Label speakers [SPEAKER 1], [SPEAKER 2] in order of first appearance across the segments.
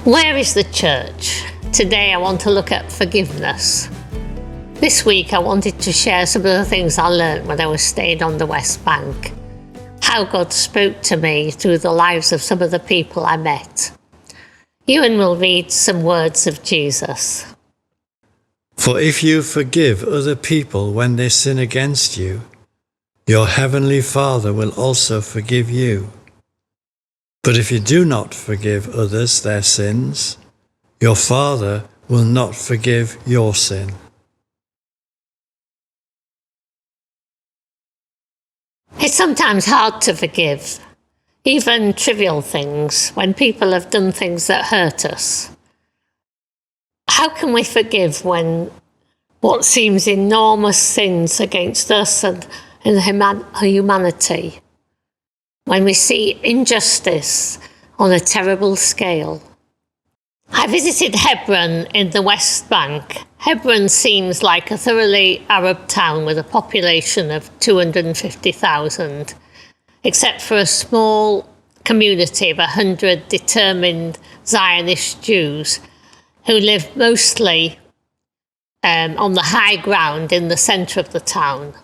[SPEAKER 1] Where is the church? Today I want to look at forgiveness. This week I wanted to share some of the things I learned when I was staying on the West Bank. How God spoke to me through the lives of some of the people I met. Ewan will read some words of Jesus.
[SPEAKER 2] For if you forgive other people when they sin against you, your heavenly Father will also forgive you. But if you do not forgive others their sins, your Father will not forgive your sin.
[SPEAKER 1] It's sometimes hard to forgive, even trivial things, when people have done things that hurt us. How can we forgive when what seems enormous sins against us and humanity? When we see injustice on a terrible scale. I visited Hebron in the West Bank. Hebron seems like a thoroughly Arab town with a population of 250,000, except for a small community of 100 determined Zionist Jews who live mostly on the high ground in the centre of the town.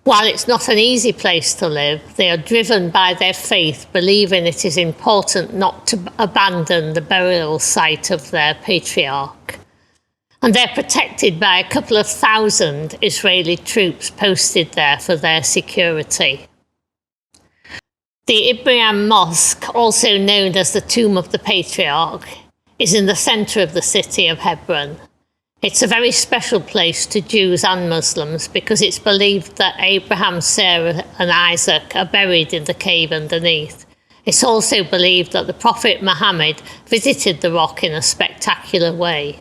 [SPEAKER 1] While it's not an easy place to live, they are driven by their faith, believing it is important not to abandon the burial site of their patriarch. And they're protected by a couple of thousand Israeli troops posted there for their security. The Abraham Mosque, also known as the Tomb of the Patriarch, is in the centre of the city of Hebron. It's a very special place to Jews and Muslims because it's believed that Abraham, Sarah and Isaac are buried in the cave underneath. It's also believed that the Prophet Muhammad visited the rock in a spectacular way.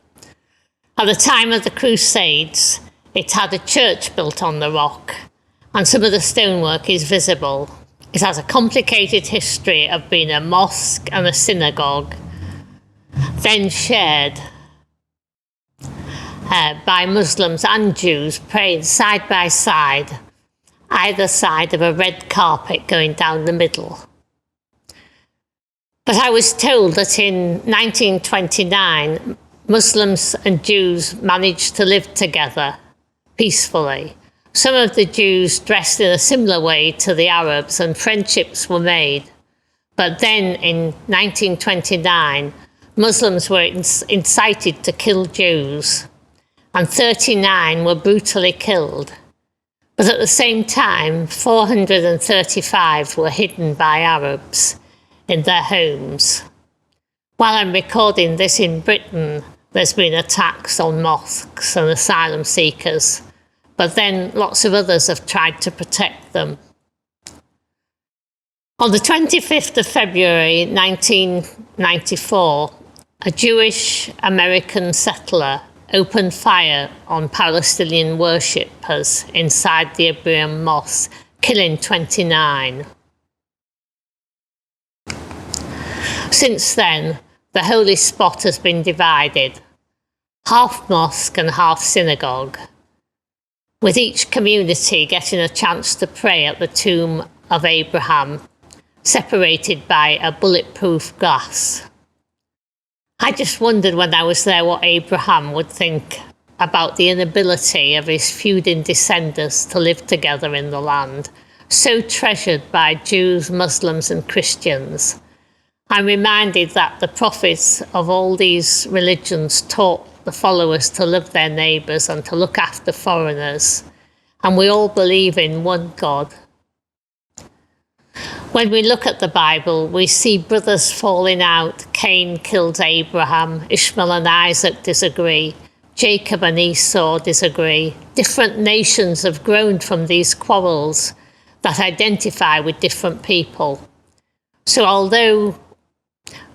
[SPEAKER 1] At the time of the Crusades, it had a church built on the rock, and some of the stonework is visible. It has a complicated history of being a mosque and a synagogue, then shared by Muslims and Jews praying side by side, either side of a red carpet going down the middle. But I was told that in 1929, Muslims and Jews managed to live together peacefully. Some of the Jews dressed in a similar way to the Arabs and friendships were made. But then in 1929, Muslims were incited to kill Jews, and 39 were brutally killed. But at the same time, 435 were hidden by Arabs in their homes. While I'm recording this in Britain, there's been attacks on mosques and asylum seekers, but then lots of others have tried to protect them. On the 25th of February 1994, a Jewish American settler opened fire on Palestinian worshippers inside the Abraham Mosque, killing 29. Since then, the holy spot has been divided, half mosque and half synagogue, with each community getting a chance to pray at the tomb of Abraham, separated by a bulletproof glass. I just wondered when I was there what Abraham would think about the inability of his feuding descendants to live together in the land, so treasured by Jews, Muslims and Christians. I'm reminded that the prophets of all these religions taught the followers to love their neighbours and to look after foreigners, and we all believe in one God. When we look at the Bible, we see brothers falling out. Cain killed Abraham, Ishmael and Isaac disagree, Jacob and Esau disagree. Different nations have grown from these quarrels that identify with different people. So although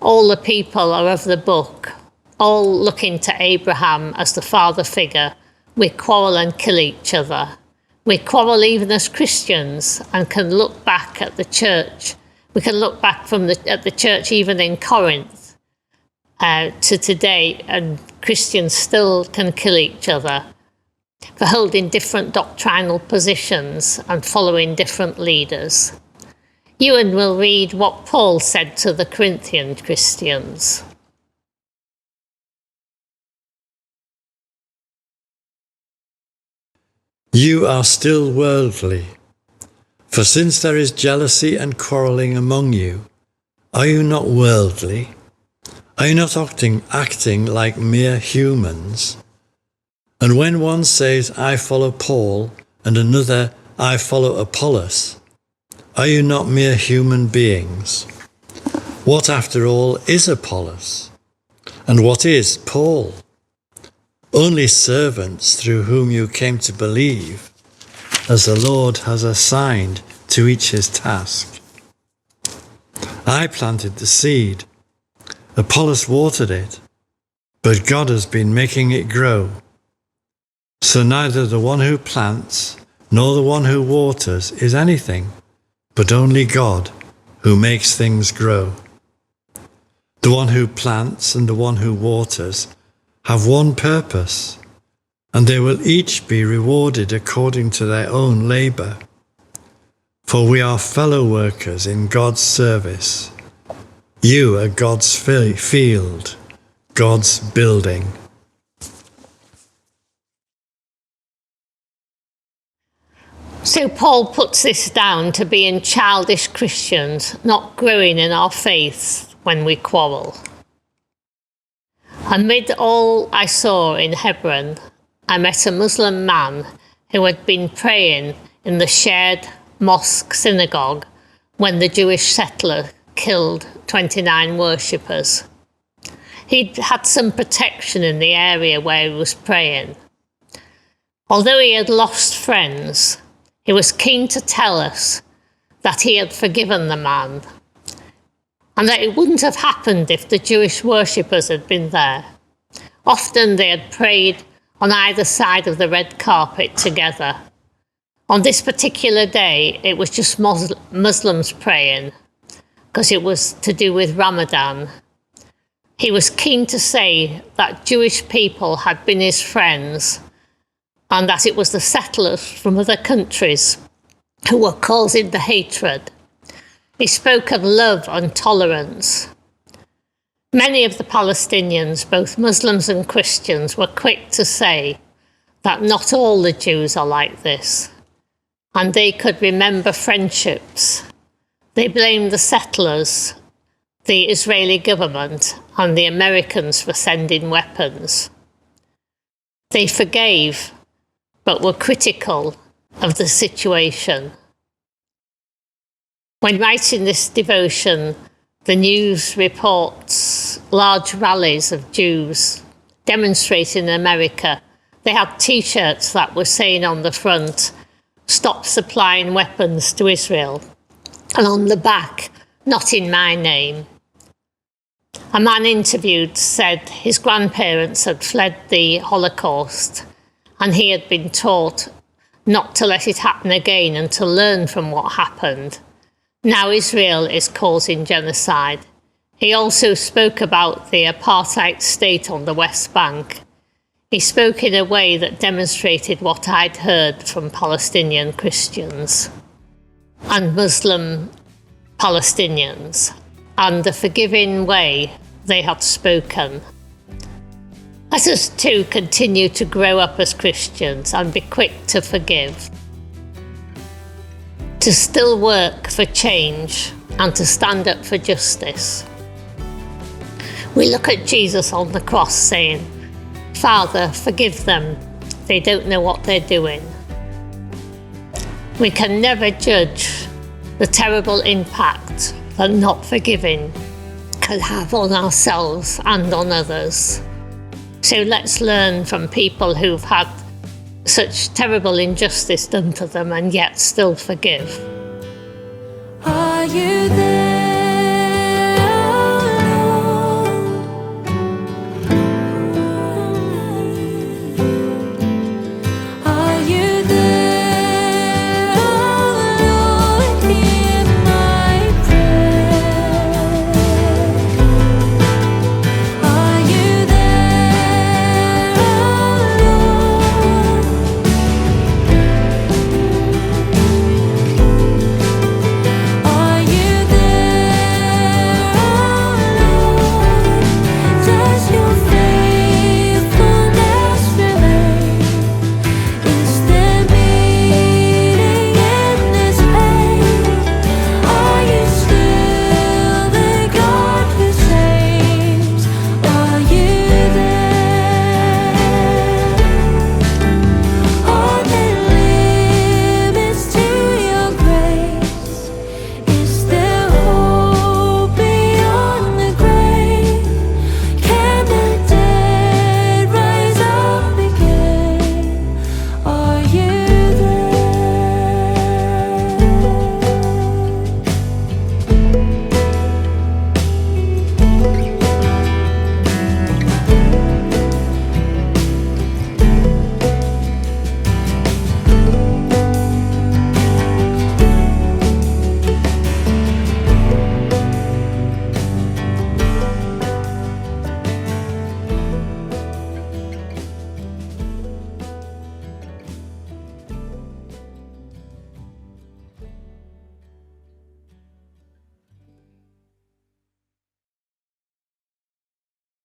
[SPEAKER 1] all the people are of the book, all looking to Abraham as the father figure, we quarrel and kill each other. We quarrel even as Christians and can look back at the church. We can look back at the church even in Corinth to today, and Christians still can kill each other for holding different doctrinal positions and following different leaders. Ewan will read what Paul said to the Corinthian Christians.
[SPEAKER 2] You are still worldly. For since there is jealousy and quarrelling among you, are you not worldly? Are you not acting like mere humans? And when one says, I follow Paul, and another, I follow Apollos, are you not mere human beings? What, after all, is Apollos? And what is Paul? Only servants through whom you came to believe, as the Lord has assigned to each his task. I planted the seed, Apollos watered it, but God has been making it grow. So neither the one who plants nor the one who waters is anything, but only God who makes things grow. The one who plants and the one who waters have one purpose, and they will each be rewarded according to their own labour. For we are fellow workers in God's service. You are God's field, God's building.
[SPEAKER 1] So Paul puts this down to being childish Christians, not growing in our faith when we quarrel. Amid all I saw in Hebron, I met a Muslim man who had been praying in the shared mosque synagogue when the Jewish settler killed 29 worshippers. He'd had some protection in the area where he was praying. Although he had lost friends, he was keen to tell us that he had forgiven the man, and that it wouldn't have happened if the Jewish worshippers had been there. Often they had prayed on either side of the red carpet together. On this particular day, it was just Muslims praying, because it was to do with Ramadan. He was keen to say that Jewish people had been his friends, and that it was the settlers from other countries who were causing the hatred. He spoke of love and tolerance. Many of the Palestinians, both Muslims and Christians, were quick to say that not all the Jews are like this, and they could remember friendships. They blamed the settlers, the Israeli government, and the Americans for sending weapons. They forgave, but were critical of the situation. When writing this devotion, the news reports large rallies of Jews demonstrating in America. They had T-shirts that were saying on the front, "Stop supplying weapons to Israel," and on the back, "Not in my name." A man interviewed said his grandparents had fled the Holocaust, and he had been taught not to let it happen again and to learn from what happened. Now Israel is causing genocide. He also spoke about the apartheid state on the West Bank. He spoke in a way that demonstrated what I'd heard from Palestinian Christians and Muslim Palestinians, and the forgiving way they had spoken. Let us too continue to grow up as Christians and be quick to forgive, to still work for change and to stand up for justice. We look at Jesus on the cross saying, "Father, forgive them, they don't know what they're doing." We can never judge the terrible impact that not forgiving can have on ourselves and on others. So let's learn from people who've had such terrible injustice done to them and yet still forgive.
[SPEAKER 3] Are you there?